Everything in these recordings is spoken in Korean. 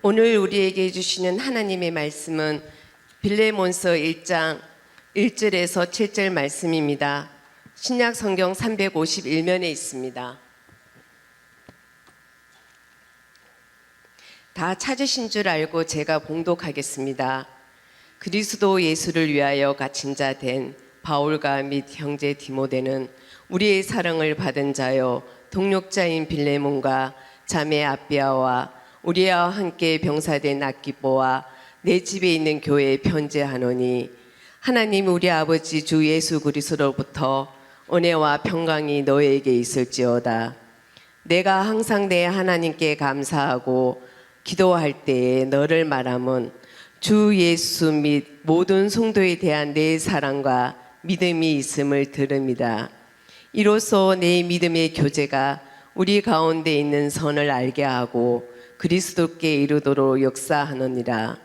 오늘 우리에게 주시는 하나님의 말씀은 빌레몬서 1장 1절에서 7절 말씀입니다. 신약 성경 351면에 있습니다. 다 찾으신 줄 알고 제가 봉독하겠습니다. 그리스도 예수를 위하여 갇힌 자 된 바울과 및 형제 디모데는 우리의 사랑을 받은 자요 동력자인 빌레몬과 자매 아비아와 우리와 함께 병사된 아키보와 내 집에 있는 교회에 편지하노니 하나님 우리 아버지 주 예수 그리스도로부터 은혜와 평강이 너에게 있을지어다. 내가 항상 내 하나님께 감사하고 기도할 때에 너를 말함은 주 예수 및 모든 성도에 대한 내 사랑과 믿음이 있음을 들음이다. 이로써 내 믿음의 교제가 우리 가운데 있는 선을 알게 하고 그리스도께 이르도록 역사하느니라.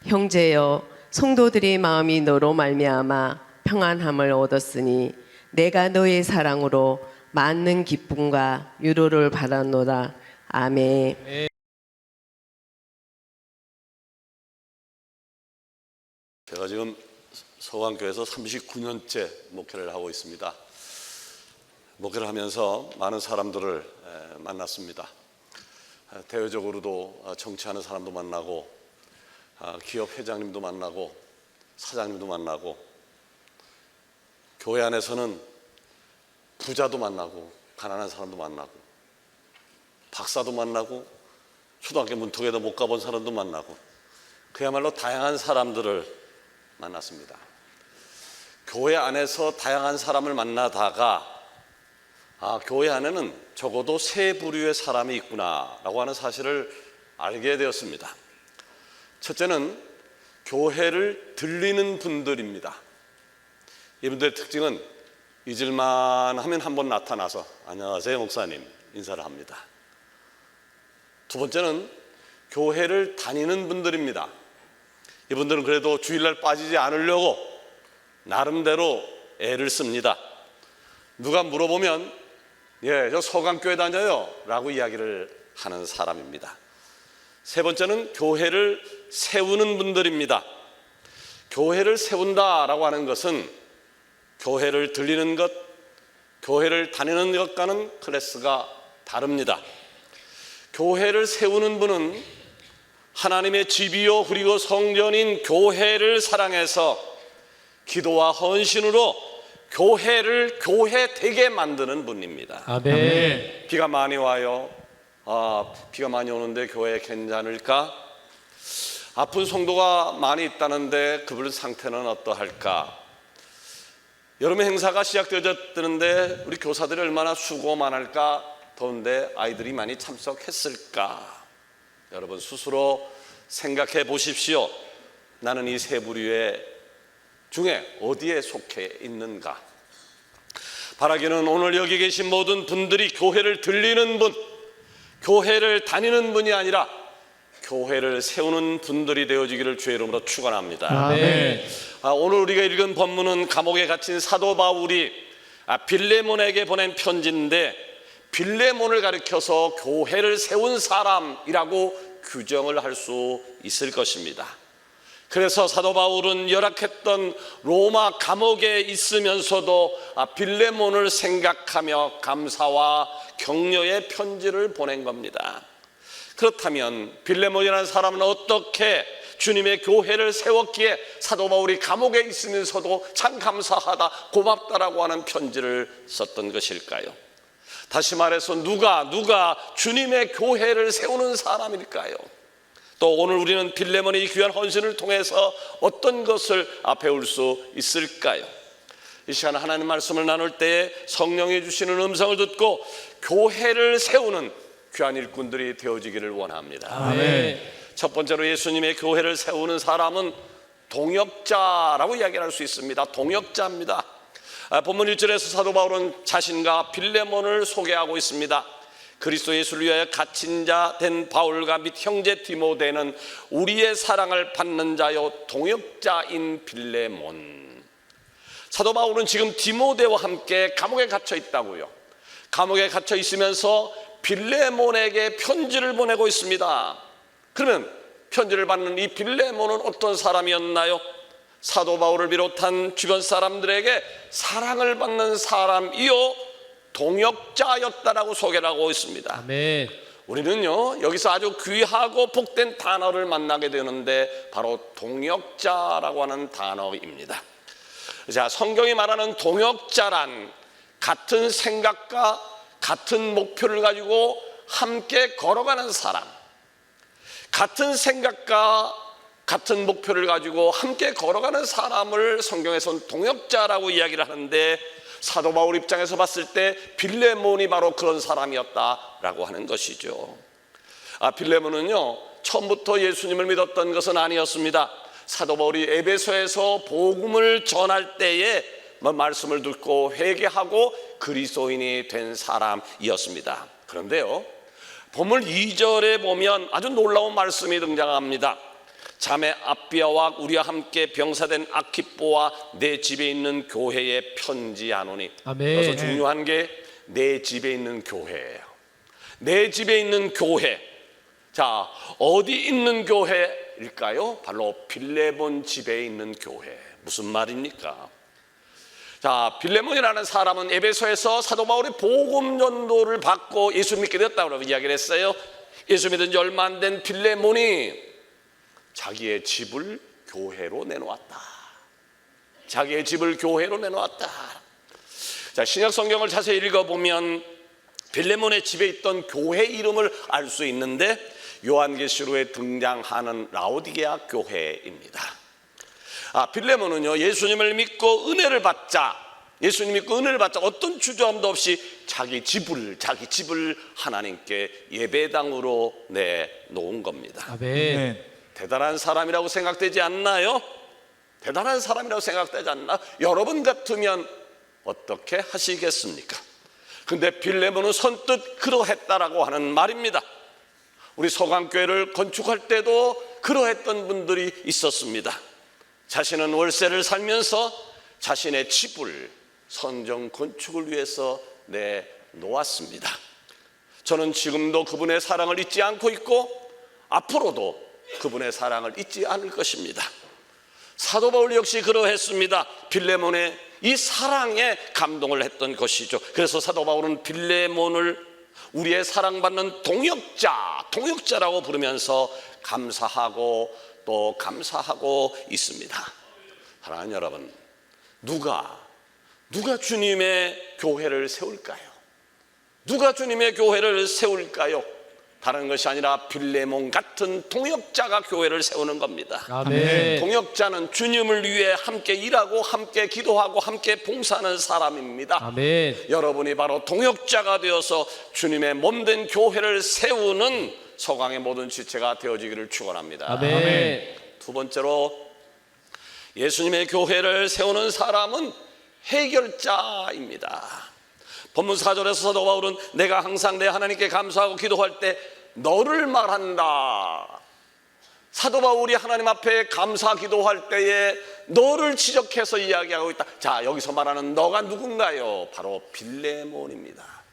형제여, 성도들의 마음이 너로 말미암아 평안함을 얻었으니 내가 너의 사랑으로 많은 기쁨과 위로를 받았노라. 아멘. 제가 지금 서강교회에서 39년째 목회를 하고 있습니다. 목회를 하면서 많은 사람들을 만났습니다. 대외적으로도 정치하는 사람도 만나고 기업 회장님도 만나고 사장님도 만나고 교회 안에서는 부자도 만나고 가난한 사람도 만나고 박사도 만나고 초등학교 문턱에도 못 가본 사람도 만나고 그야말로 다양한 사람들을 만났습니다. 교회 안에서 다양한 사람을 만나다가 교회 안에는 적어도 세 부류의 사람이 있구나라고 하는 사실을 알게 되었습니다. 첫째는 교회를 들리는 분들입니다. 이분들의 특징은 잊을만 하면 한번 나타나서 안녕하세요 목사님 인사를 합니다. 두 번째는 교회를 다니는 분들입니다. 이분들은 그래도 주일날 빠지지 않으려고 나름대로 애를 씁니다. 누가 물어보면 저 서강교회 다녀요 라고 이야기를 하는 사람입니다. 세 번째는 교회를 세우는 분들입니다. 교회를 세운다라고 하는 것은 교회를 들리는 것, 교회를 다니는 것과는 클래스가 다릅니다. 교회를 세우는 분은 하나님의 집이요 그리고 성전인 교회를 사랑해서 기도와 헌신으로 교회를 교회되게 만드는 분입니다. 아멘. 비가 많이 와요. 비가 많이 오는데 교회 괜찮을까? 아픈 성도가 많이 있다는데 그분 상태는 어떠할까? 여름의 행사가 시작되었는데 우리 교사들이 얼마나 수고 많을까? 더운데 아이들이 많이 참석했을까? 여러분 스스로 생각해 보십시오. 나는 이 세 부류의 중에 어디에 속해 있는가? 바라기는 오늘 여기 계신 모든 분들이 교회를 들리는 분, 교회를 다니는 분이 아니라 교회를 세우는 분들이 되어지기를 주의 이름으로 축원합니다. 아멘. 오늘 우리가 읽은 본문은 감옥에 갇힌 사도 바울이 빌레몬에게 보낸 편지인데 빌레몬을 가리켜서 교회를 세운 사람이라고 규정을 할 수 있을 것입니다. 그래서 사도 바울은 열악했던 로마 감옥에 있으면서도 빌레몬을 생각하며 감사와 격려의 편지를 보낸 겁니다. 그렇다면 빌레몬이라는 사람은 어떻게 주님의 교회를 세웠기에 사도 바울이 감옥에 있으면서도 참 감사하다 고맙다라고 하는 편지를 썼던 것일까요? 다시 말해서 누가 주님의 교회를 세우는 사람일까요? 또 오늘 우리는 빌레몬의 이 귀한 헌신을 통해서 어떤 것을 배울 수 있을까요? 이 시간 하나님 말씀을 나눌 때에 성령이 주시는 음성을 듣고 교회를 세우는 귀한 일꾼들이 되어지기를 원합니다. 아멘. 첫 번째로 예수님의 교회를 세우는 사람은 동역자라고 이야기할 수 있습니다. 동역자입니다. 본문 1절에서 사도 바울은 자신과 빌레몬을 소개하고 있습니다. 그리스도 예수를 위하여 갇힌 자 된 바울과 및 형제 디모데는 우리의 사랑을 받는 자요 동역자인 빌레몬. 사도 바울은 지금 디모데와 함께 감옥에 갇혀 있다고요. 감옥에 갇혀 있으면서 빌레몬에게 편지를 보내고 있습니다. 그러면 편지를 받는 이 빌레몬은 어떤 사람이었나요? 사도 바울을 비롯한 주변 사람들에게 사랑을 받는 사람이요 동역자였다라고 소개를 하고 있습니다. 아멘. 우리는요 여기서 아주 귀하고 복된 단어를 만나게 되는데 바로 동역자라고 하는 단어입니다. 자, 성경이 말하는 동역자란 같은 생각과 같은 목표를 가지고 함께 걸어가는 사람, 같은 생각과 같은 목표를 가지고 함께 걸어가는 사람을 성경에서는 동역자라고 이야기를 하는데, 사도 바울 입장에서 봤을 때 빌레몬이 바로 그런 사람이었다라고 하는 것이죠. 빌레몬은요 처음부터 예수님을 믿었던 것은 아니었습니다. 사도 바울이 에베소에서 복음을 전할 때에 말씀을 듣고 회개하고 그리스도인이 된 사람이었습니다. 그런데요 본문 2절에 보면 아주 놀라운 말씀이 등장합니다. 자매 아비아와 우리와 함께 병사된 아키뽀와 내 집에 있는 교회에 편지하노니. 아멘. 그래서 중요한 게 내 집에 있는 교회예요. 내 집에 있는 교회. 자, 어디 있는 교회일까요? 바로 빌레몬 집에 있는 교회. 무슨 말입니까? 자, 빌레몬이라는 사람은 에베소에서 사도 바울의 복음 전도를 받고 예수 믿게 됐다고 이야기를 했어요. 예수 믿은 지 얼마 안 된 빌레몬이 자기의 집을 교회로 내놓았다. 자기의 집을 교회로 내놓았다. 자, 신약 성경을 자세히 읽어보면 빌레몬의 집에 있던 교회 이름을 알 수 있는데 요한계시록에 등장하는 라오디게아 교회입니다. 빌레몬은요 예수님을 믿고 은혜를 받자, 어떤 주저함도 없이 자기 집을 하나님께 예배당으로 내놓은 겁니다. 아멘. 대단한 사람이라고 생각되지 않나요? 대단한 사람이라고 생각되지 않나? 여러분 같으면 어떻게 하시겠습니까? 근데 빌레몬은 선뜻 그러했다라고 하는 말입니다. 우리 서강교회를 건축할 때도 그러했던 분들이 있었습니다. 자신은 월세를 살면서 자신의 집을 선정 건축을 위해서 내놓았습니다. 저는 지금도 그분의 사랑을 잊지 않고 있고 앞으로도 그분의 사랑을 잊지 않을 것입니다. 사도 바울 역시 그러했습니다. 빌레몬의 이 사랑에 감동을 했던 것이죠. 그래서 사도 바울은 빌레몬을 우리의 사랑받는 동역자라고 부르면서 감사하고 또 감사하고 있습니다. 사랑하는 여러분, 누가 주님의 교회를 세울까요? 누가 주님의 교회를 세울까요? 다른 것이 아니라 빌레몬 같은 동역자가 교회를 세우는 겁니다. 아멘. 동역자는 주님을 위해 함께 일하고 함께 기도하고 함께 봉사하는 사람입니다. 아멘. 여러분이 바로 동역자가 되어서 주님의 몸된 교회를 세우는 서강의 모든 지체가 되어지기를 축원합니다. 아멘. 두 번째로 예수님의 교회를 세우는 사람은 해결자입니다. 본문 4절에서 사도 바울은 내가 항상 내 하나님께 감사하고 기도할 때 너를 말한다. 사도 바울이 하나님 앞에 감사 기도할 때에 너를 지적해서 이야기하고 있다. 자, 여기서 말하는 너가 누군가요? 바로 빌레몬입니다.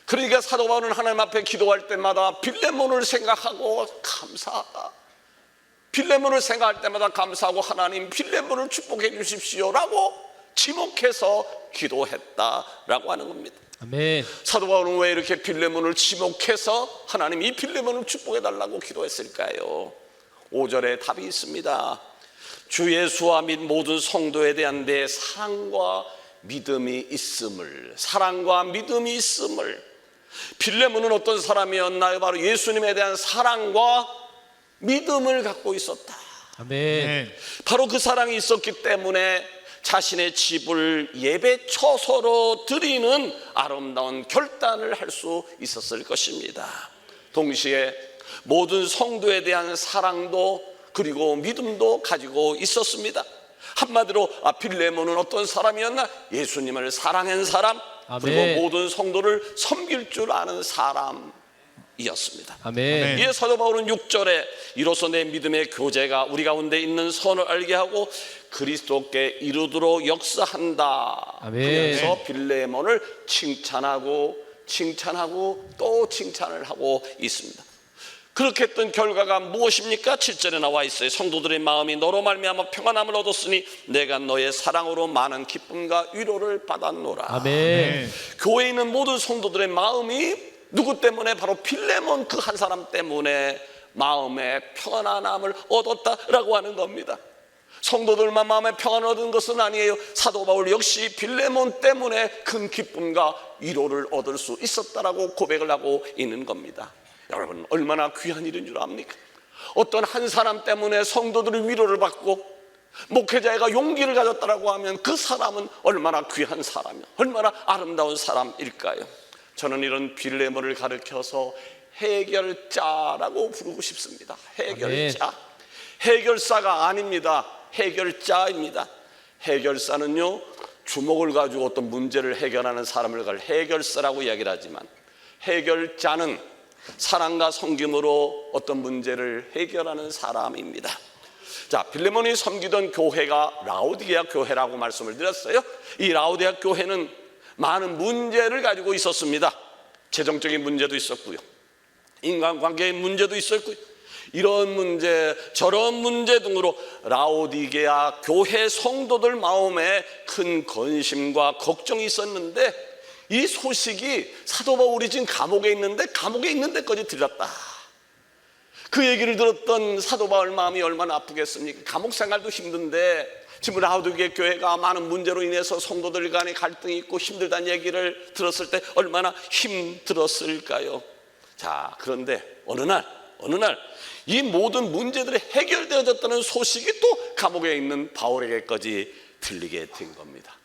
그러니까 사도 바울은 하나님 앞에 기도할 때마다 빌레몬을 생각하고 감사하다. 빌레몬을 생각할 때마다 감사하고 하나님 빌레몬을 축복해 주십시오라고 지목해서 기도했다라고 하는 겁니다. 아멘. 사도 바울은 왜 이렇게 빌레몬을 지목해서 하나님 이 빌레몬을 축복해 달라고 기도했을까요? 5절에 답이 있습니다. 주 예수와 및 모든 성도에 대한 내 사랑과 믿음이 있음을. 빌레몬은 어떤 사람이었나요? 바로 예수님에 대한 사랑과 믿음을 갖고 있었다. 아멘. 바로 그 사랑이 있었기 때문에 자신의 집을 예배 처소로 드리는 아름다운 결단을 할 수 있었을 것입니다. 동시에 모든 성도에 대한 사랑도 그리고 믿음도 가지고 있었습니다. 한마디로 빌레몬은 어떤 사람이었나? 예수님을 사랑한 사람, 아멘. 그리고 모든 성도를 섬길 줄 아는 사람이었습니다. 아멘. 이에 사도 바울은 6절에 이로써 내 믿음의 교제가 우리 가운데 있는 선을 알게 하고 그리스도께 이르도록 역사한다. 아멘. 그래서 빌레몬을 칭찬하고 또 칭찬을 하고 있습니다. 그렇게 했던 결과가 무엇입니까? 7절에 나와 있어요. 성도들의 마음이 너로 말미암아 평안함을 얻었으니 내가 너의 사랑으로 많은 기쁨과 위로를 받았노라. 아멘. 교회에 있는 모든 성도들의 마음이 누구 때문에? 바로 빌레몬 그 한 사람 때문에 마음의 평안함을 얻었다라고 하는 겁니다. 성도들만 마음의 평안을 얻은 것은 아니에요. 사도 바울 역시 빌레몬 때문에 큰 기쁨과 위로를 얻을 수 있었다라고 고백을 하고 있는 겁니다. 여러분, 얼마나 귀한 일인 줄 압니까? 어떤 한 사람 때문에 성도들이 위로를 받고 목회자가 용기를 가졌다라고 하면 그 사람은 얼마나 귀한 사람이요, 얼마나 아름다운 사람일까요? 저는 이런 빌레몬을 가르쳐서 해결자라고 부르고 싶습니다. 해결자. 해결사가 아닙니다. 해결자입니다. 해결사는요, 주먹을 가지고 어떤 문제를 해결하는 사람을 해결사라고 이야기를 하지만, 해결자는 사랑과 섬김으로 어떤 문제를 해결하는 사람입니다. 자, 빌레몬이 섬기던 교회가 라오디게아 교회라고 말씀을 드렸어요. 이 라오디게아 교회는 많은 문제를 가지고 있었습니다. 재정적인 문제도 있었고요, 인간관계의 문제도 있었고요, 이런 문제 저런 문제 등으로 라오디게아 교회 성도들 마음에 큰 근심과 걱정이 있었는데, 이 소식이 사도 바울이 지금 감옥에 있는데 감옥에 있는 데까지 들렸다. 그 얘기를 들었던 사도 바울 마음이 얼마나 아프겠습니까? 감옥 생활도 힘든데 지금 라오디게아 교회가 많은 문제로 인해서 성도들 간에 갈등이 있고 힘들다는 얘기를 들었을 때 얼마나 힘들었을까요? 자, 그런데 어느 날 이 모든 문제들이 해결되어졌다는 소식이 또 감옥에 있는 바울에게까지 들리게 된 겁니다.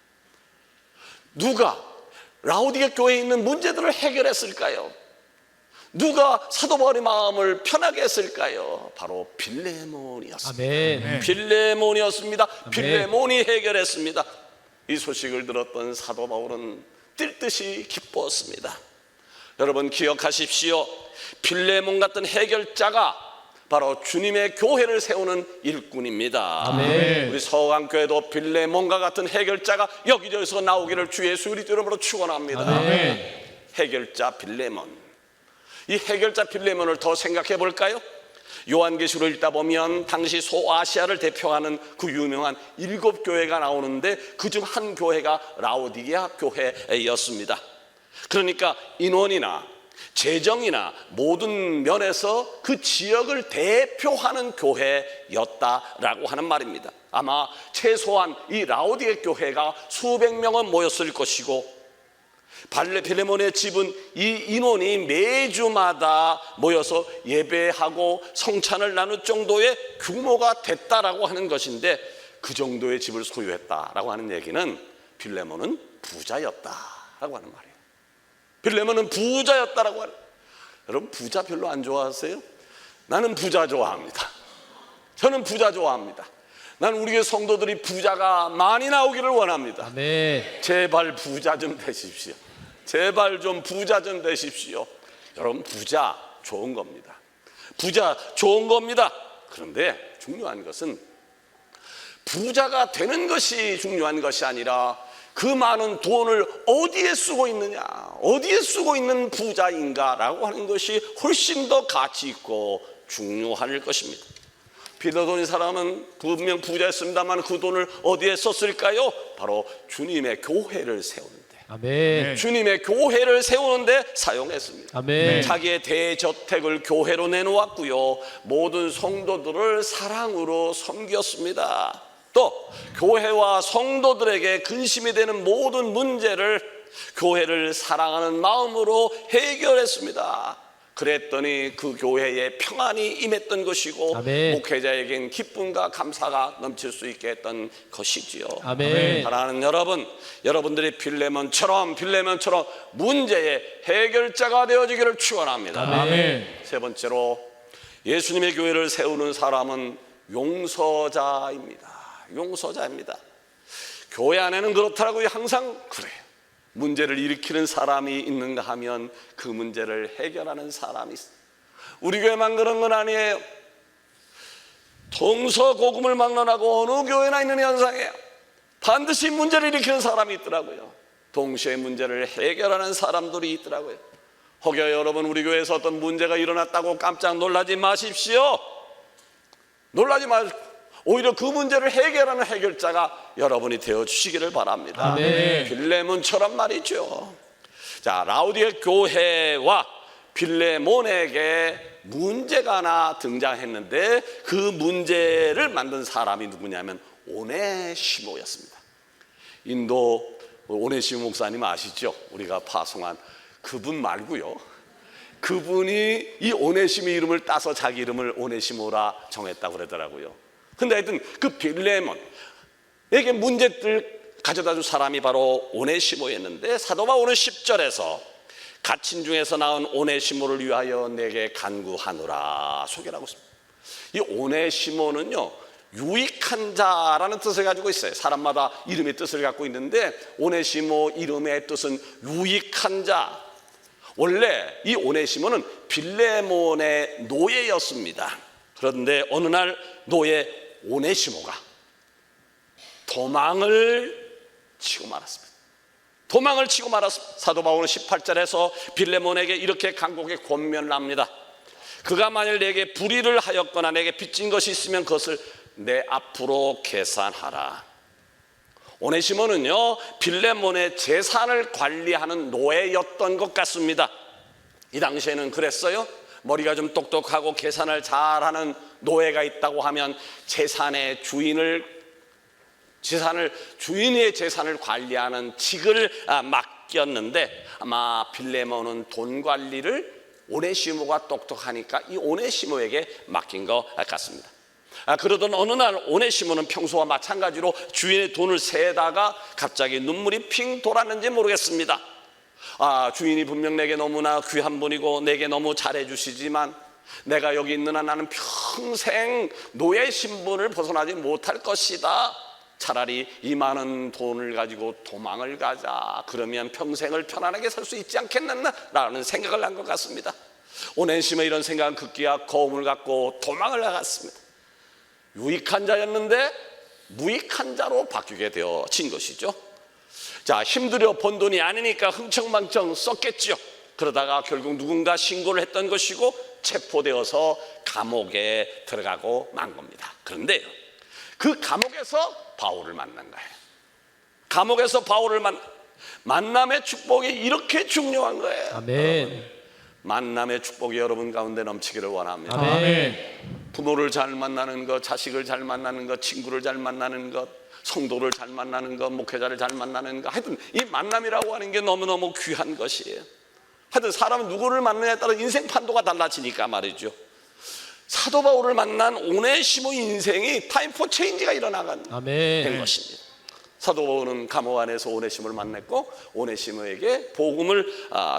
누가 라오디게아 교회에 있는 문제들을 해결했을까요? 누가 사도 바울의 마음을 편하게 했을까요? 바로 빌레몬이었습니다. 아멘. 빌레몬이었습니다. 아멘. 빌레몬이 해결했습니다. 이 소식을 들었던 사도 바울은 뛸 듯이 기뻤습니다. 여러분, 기억하십시오. 빌레몬 같은 해결자가 바로 주님의 교회를 세우는 일꾼입니다. 아멘. 우리 서강교회도 빌레몬과 같은 해결자가 여기저기서 나오기를 주 예수 그리스도 이름으로 축원합니다. 아멘. 해결자 빌레몬. 이 해결자 빌레몬을 더 생각해 볼까요? 요한계시록을 읽다 보면 당시 소아시아를 대표하는 그 유명한 7교회가 나오는데 그중 한 교회가 라오디게아 교회였습니다. 그러니까 인원이나 재정이나 모든 면에서 그 지역을 대표하는 교회였다라고 하는 말입니다. 아마 최소한 이 라오디게아 교회가 수백 명은 모였을 것이고, 빌레몬의 집은 이 인원이 매주마다 모여서 예배하고 성찬을 나눌 정도의 규모가 됐다라고 하는 것인데, 그 정도의 집을 소유했다라고 하는 얘기는 빌레몬은 부자였다라고 하는 말이에요. 빌레몬은 부자였다라고 하는. 여러분, 부자 별로 안 좋아하세요? 나는 부자 좋아합니다. 저는 부자 좋아합니다. 나는 우리 교회 성도들이 부자가 많이 나오기를 원합니다. 아멘. 제발 부자 좀 되십시오. 제발 좀 부자 좀 되십시오. 여러분, 부자 좋은 겁니다. 부자 좋은 겁니다. 그런데 중요한 것은 부자가 되는 것이 중요한 것이 아니라 그 많은 돈을 어디에 쓰고 있느냐, 어디에 쓰고 있는 부자인가라고 하는 것이 훨씬 더 가치 있고 중요할 것입니다. 빌레몬의 사람은 분명 부자였습니다만 그 돈을 어디에 썼을까요? 바로 주님의 교회를 세우는데, 아멘. 주님의 교회를 세우는데 사용했습니다. 아멘. 자기의 대저택을 교회로 내놓았고요, 모든 성도들을 사랑으로 섬겼습니다. 또 교회와 성도들에게 근심이 되는 모든 문제를 교회를 사랑하는 마음으로 해결했습니다. 그랬더니 그 교회에 평안이 임했던 것이고, 아멘. 목회자에겐 기쁨과 감사가 넘칠 수 있게 했던 것이지요. 아멘. 사랑하는 여러분, 여러분들이 빌레몬처럼 문제의 해결자가 되어지기를 축원합니다. 아멘. 세 번째로, 예수님의 교회를 세우는 사람은 용서자입니다. 용서자입니다. 교회 안에는 그렇더라고요. 항상 그래요. 문제를 일으키는 사람이 있는가 하면 그 문제를 해결하는 사람이 있어요. 우리 교회만 그런 건 아니에요. 동서고금을 막론하고 어느 교회나 있는 현상이에요. 반드시 문제를 일으키는 사람이 있더라고요. 동시에 문제를 해결하는 사람들이 있더라고요. 혹여 여러분 우리 교회에서 어떤 문제가 일어났다고 깜짝 놀라지 마십시오. 놀라지 마십시오. 오히려 그 문제를 해결하는 해결자가 여러분이 되어주시기를 바랍니다. 아멘. 빌레몬처럼 말이죠. 자, 라우디에 교회와 빌레몬에게 문제가 하나 등장했는데 그 문제를 만든 사람이 누구냐면 오네시모였습니다. 인도 오네시모 목사님 아시죠? 우리가 파송한 그분 말고요. 그분이 이 오네시모 이름을 따서 자기 이름을 오네시모라 정했다고 그러더라고요. 근데 하여튼 그 빌레몬에게 문제를 가져다 준 사람이 바로 오네시모였는데 사도 바울은 10절에서 갇힌 중에서 나온 오네시모를 위하여 내게 간구하노라 소개를 하고 있습니다. 이 오네시모는요, 유익한 자라는 뜻을 가지고 있어요. 사람마다 이름의 뜻을 갖고 있는데 오네시모 이름의 뜻은 유익한 자. 원래 이 오네시모는 빌레몬의 노예였습니다. 그런데 어느 날 노예 오네시모가 도망을 치고 말았습니다. 도망을 치고 말았습니다. 사도 바울은 18절에서 빌레몬에게 이렇게 간곡히 권면을 합니다. 그가 만일 내게 불의를 하였거나 내게 빚진 것이 있으면 그것을 내 앞으로 계산하라. 오네시모는요, 빌레몬의 재산을 관리하는 노예였던 것 같습니다. 이 당시에는 그랬어요. 머리가 좀 똑똑하고 계산을 잘하는 노예가 있다고 하면 주인의 재산을 관리하는 직을 맡겼는데 아마 빌레몬은 돈 관리를 오네시모가 똑똑하니까 이 오네시모에게 맡긴 것 같습니다. 그러던 어느 날 오네시모는 평소와 마찬가지로 주인의 돈을 세다가 갑자기 눈물이 핑 돌았는지 모르겠습니다. 주인이 분명 내게 너무나 귀한 분이고 내게 너무 잘해주시지만 내가 여기 있는 한 나는 평생 노예 신분을 벗어나지 못할 것이다. 차라리 이 많은 돈을 가지고 도망을 가자. 그러면 평생을 편안하게 살 수 있지 않겠느냐라는 생각을 한 것 같습니다. 오네시모의 이런 생각은 급기야 거움을 갖고 도망을 나갔습니다. 유익한 자였는데 무익한 자로 바뀌게 되어진 것이죠. 자, 힘들여 번 돈이 아니니까 흥청망청 썼겠죠. 그러다가 결국 누군가 신고를 했던 것이고 체포되어서 감옥에 들어가고 만 겁니다. 그런데요, 그 감옥에서 바울을 만난 거예요. 감옥에서 바울을 만남의 축복이 이렇게 중요한 거예요. 아멘. 만남의 축복이 여러분 가운데 넘치기를 원합니다. 아멘. 부모를 잘 만나는 것, 자식을 잘 만나는 것, 친구를 잘 만나는 것, 성도를 잘 만나는 것, 목회자를 잘 만나는 것, 하여튼 이 만남이라고 하는 게 너무너무 귀한 것이에요. 하여튼 사람은 누구를 만나냐에 따라 인생 판도가 달라지니까 말이죠. 사도 바울을 만난 오네시모 인생이 타임포 체인지가 일어나간 아멘. 것입니다. 사도 바울은 감옥 안에서 오네시모를 만났고 오네시모에게 복음을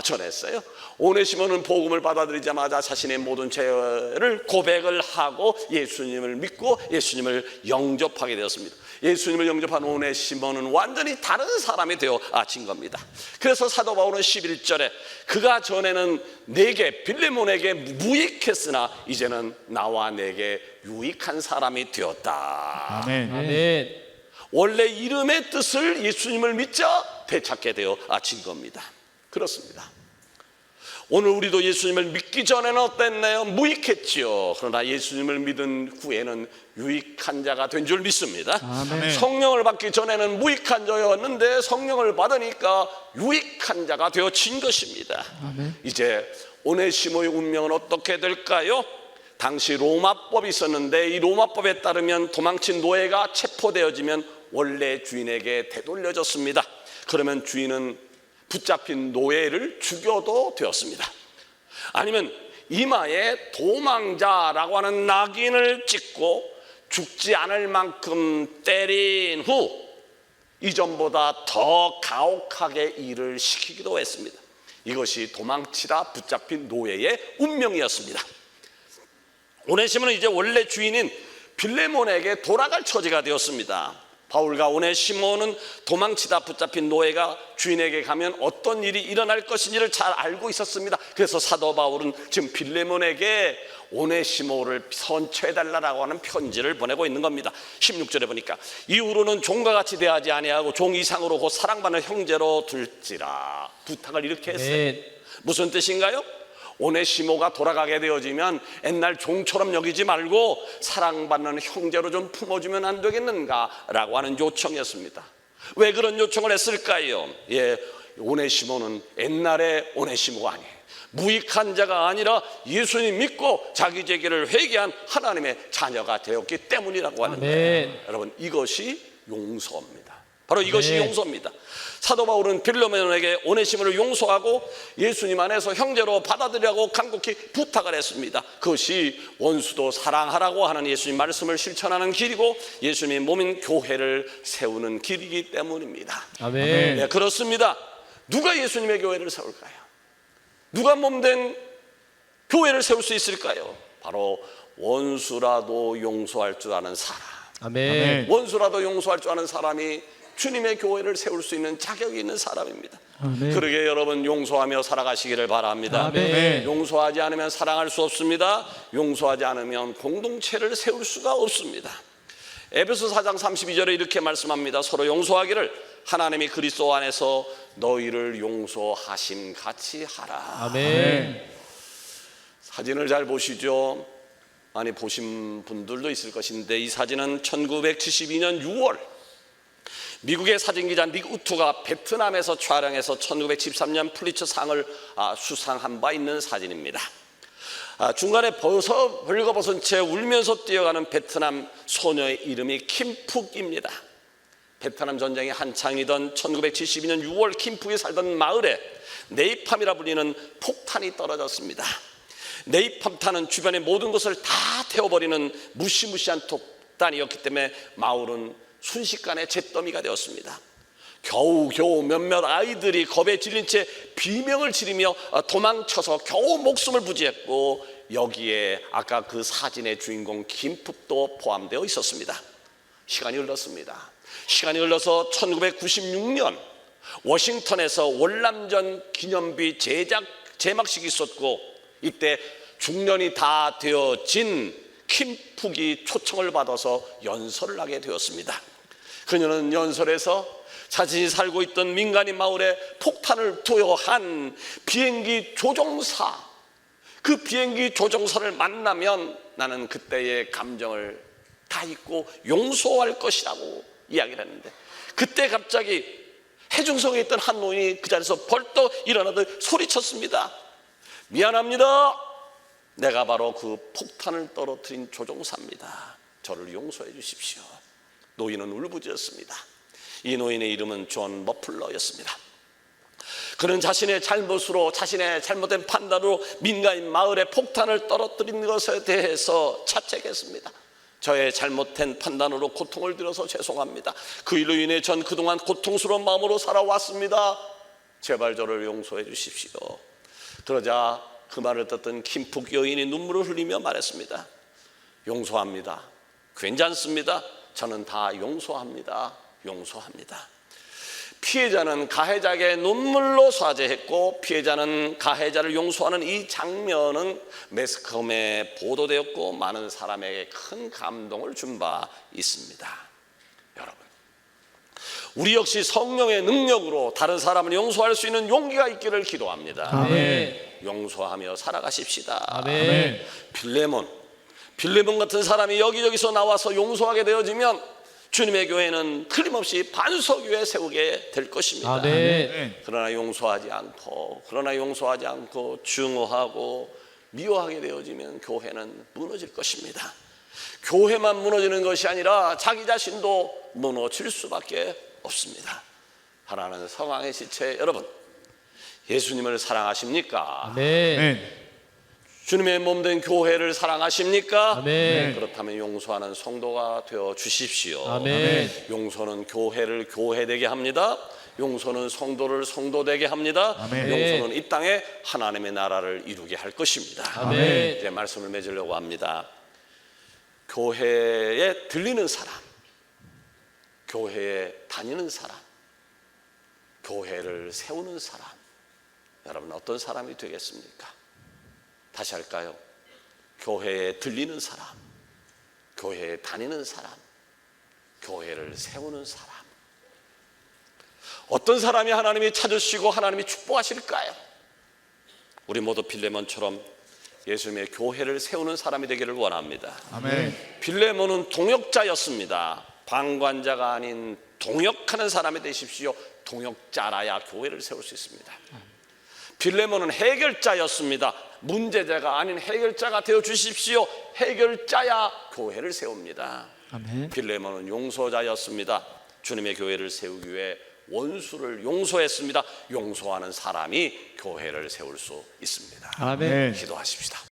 전했어요. 오네시모는 복음을 받아들이자마자 자신의 모든 죄를 고백을 하고 예수님을 믿고 예수님을 영접하게 되었습니다. 예수님을 영접한 오네시모는 완전히 다른 사람이 되어진 겁니다. 그래서 사도 바울은 11절에 그가 전에는 내게 빌레몬에게 무익했으나 이제는 나와 내게 유익한 사람이 되었다. 아멘. 아멘. 원래 이름의 뜻을 예수님을 믿자 되찾게 되어진 겁니다. 그렇습니다. 오늘 우리도 예수님을 믿기 전에는 어땠나요? 무익했지요. 그러나 예수님을 믿은 후에는 유익한 자가 된 줄 믿습니다. 아멘. 성령을 받기 전에는 무익한 자였는데 성령을 받으니까 유익한 자가 되어진 것입니다. 아멘. 이제 오네시모의 운명은 어떻게 될까요? 당시 로마법이 있었는데 이 로마법에 따르면 도망친 노예가 체포되어지면 원래 주인에게 되돌려졌습니다. 그러면 주인은 붙잡힌 노예를 죽여도 되었습니다. 아니면 이마에 도망자라고 하는 낙인을 찍고 죽지 않을 만큼 때린 후 이전보다 더 가혹하게 일을 시키기도 했습니다. 이것이 도망치다 붙잡힌 노예의 운명이었습니다. 오네시모는 이제 원래 주인인 빌레몬에게 돌아갈 처지가 되었습니다. 바울과 오네시모는 도망치다 붙잡힌 노예가 주인에게 가면 어떤 일이 일어날 것인지를 잘 알고 있었습니다. 그래서 사도 바울은 지금 빌레몬에게 오네시모를 선처해달라고 하는 편지를 보내고 있는 겁니다. 16절에 보니까 이후로는 종과 같이 대하지 아니하고 종 이상으로 곧 사랑받는 형제로 둘지라 부탁을 이렇게 했어요. 무슨 뜻인가요? 오네시모가 돌아가게 되어지면 옛날 종처럼 여기지 말고 사랑받는 형제로 좀 품어주면 안 되겠는가라고 하는 요청이었습니다. 왜 그런 요청을 했을까요? 오네시모는 옛날의 오네시모가 아니에요. 무익한 자가 아니라 예수님 믿고 자기 죄를 회개한 하나님의 자녀가 되었기 때문이라고 하는데, 여러분, 이것이 용서입니다. 바로 이것이 용서입니다. 사도 바울은 빌레몬에게 오네시모를 용서하고 예수님 안에서 형제로 받아들이라고 간곡히 부탁을 했습니다. 그것이 원수도 사랑하라고 하는 예수님 말씀을 실천하는 길이고 예수님의 몸인 교회를 세우는 길이기 때문입니다. 아멘. 네, 그렇습니다. 누가 예수님의 교회를 세울까요? 누가 몸된 교회를 세울 수 있을까요? 바로 원수라도 용서할 줄 아는 사람. 아멘. 원수라도 용서할 줄 아는 사람이 주님의 교회를 세울 수 있는 자격이 있는 사람입니다. 그러게 여러분, 용서하며 살아가시기를 바랍니다. 아멘. 용서하지 않으면 사랑할 수 없습니다. 용서하지 않으면 공동체를 세울 수가 없습니다. 에베소 4장 32절에 이렇게 말씀합니다. 서로 용서하기를 하나님이 그리스도 안에서 너희를 용서하심 같이 하라. 아멘. 사진을 잘 보시죠. 많이 보신 분들도 있을 것인데, 이 사진은 1972년 6월 미국의 사진기자 닉 우투가 베트남에서 촬영해서 1973년 플리처상을 수상한 바 있는 사진입니다. 중간에 벌거벗은 채 울면서 뛰어가는 베트남 소녀의 이름이 김푹입니다. 베트남 전쟁이 한창이던 1972년 6월 김푹이 살던 마을에 네이팜이라 불리는 폭탄이 떨어졌습니다. 네이팜탄은 주변의 모든 것을 다 태워버리는 무시무시한 폭탄이었기 때문에 마을은 순식간에 잿더미가 되었습니다. 겨우 몇몇 아이들이 겁에 질린 채 비명을 지르며 도망쳐서 겨우 목숨을 부지했고, 여기에 아까 그 사진의 주인공 김푹도 포함되어 있었습니다. 시간이 흘렀습니다. 시간이 흘러서 1996년 워싱턴에서 월남전 기념비 제막식이 있었고, 이때 중년이 다 되어진 김푹이 초청을 받아서 연설을 하게 되었습니다. 그녀는 연설에서 자신이 살고 있던 민간인 마을에 폭탄을 투여한 비행기 조종사, 그 비행기 조종사를 만나면 나는 그때의 감정을 다 잊고 용서할 것이라고 이야기를 했는데, 그때 갑자기 해중성에 있던 한 노인이 그 자리에서 벌떡 일어나듯 소리쳤습니다. 미안합니다. 내가 바로 그 폭탄을 떨어뜨린 조종사입니다. 저를 용서해 주십시오. 노인은 울부짖었습니다. 이 노인의 이름은 존 머플러였습니다. 그는 자신의 잘못으로, 자신의 잘못된 판단으로 민간인 마을에 폭탄을 떨어뜨린 것에 대해서 자책했습니다. 저의 잘못된 판단으로 고통을 드려서 죄송합니다. 그 일로 인해 전 그동안 고통스러운 마음으로 살아왔습니다. 제발 저를 용서해 주십시오. 그러자 그 말을 듣던 김푹 여인이 눈물을 흘리며 말했습니다. 용서합니다. 괜찮습니다. 저는 다 용서합니다. 용서합니다. 피해자는 가해자에게 눈물로 사죄했고, 피해자는 가해자를 용서하는 이 장면은 매스컴에 보도되었고 많은 사람에게 큰 감동을 준 바 있습니다. 여러분, 우리 역시 성령의 능력으로 다른 사람을 용서할 수 있는 용기가 있기를 기도합니다. 아멘. 용서하며 살아가십시다. 아멘. 빌레몬 같은 사람이 여기저기서 나와서 용서하게 되어지면 주님의 교회는 틀림없이 반석위에 세우게 될 것입니다. 아멘. 그러나 용서하지 않고 증오하고 미워하게 되어지면 교회는 무너질 것입니다. 교회만 무너지는 것이 아니라 자기 자신도 무너질 수밖에 없습니다. 하나는 성황의 지체, 여러분, 예수님을 사랑하십니까? 아멘. 주님의 몸된 교회를 사랑하십니까? 아멘. 그렇다면 용서하는 성도가 되어 주십시오. 아멘. 용서는 교회를 교회되게 합니다. 용서는 성도를 성도되게 합니다. 아멘. 용서는 이 땅에 하나님의 나라를 이루게 할 것입니다. 아멘. 이제 말씀을 맺으려고 합니다. 교회에 들리는 사람, 교회에 다니는 사람, 교회를 세우는 사람, 여러분 어떤 사람이 되겠습니까? 다시 할까요? 교회에 들리는 사람, 교회에 다니는 사람, 교회를 세우는 사람. 어떤 사람이 하나님이 찾으시고 하나님이 축복하실까요? 우리 모두 빌레몬처럼 예수님의 교회를 세우는 사람이 되기를 원합니다. 아멘. 빌레몬은 동역자였습니다. 방관자가 아닌 동역하는 사람이 되십시오. 동역자라야 교회를 세울 수 있습니다. 빌레몬은 해결자였습니다. 문제자가 아닌 해결자가 되어 주십시오. 해결자야 교회를 세웁니다. 아멘. 빌레몬은 용서자였습니다. 주님의 교회를 세우기 위해 원수를 용서했습니다. 용서하는 사람이 교회를 세울 수 있습니다. 아멘. 기도하십시다.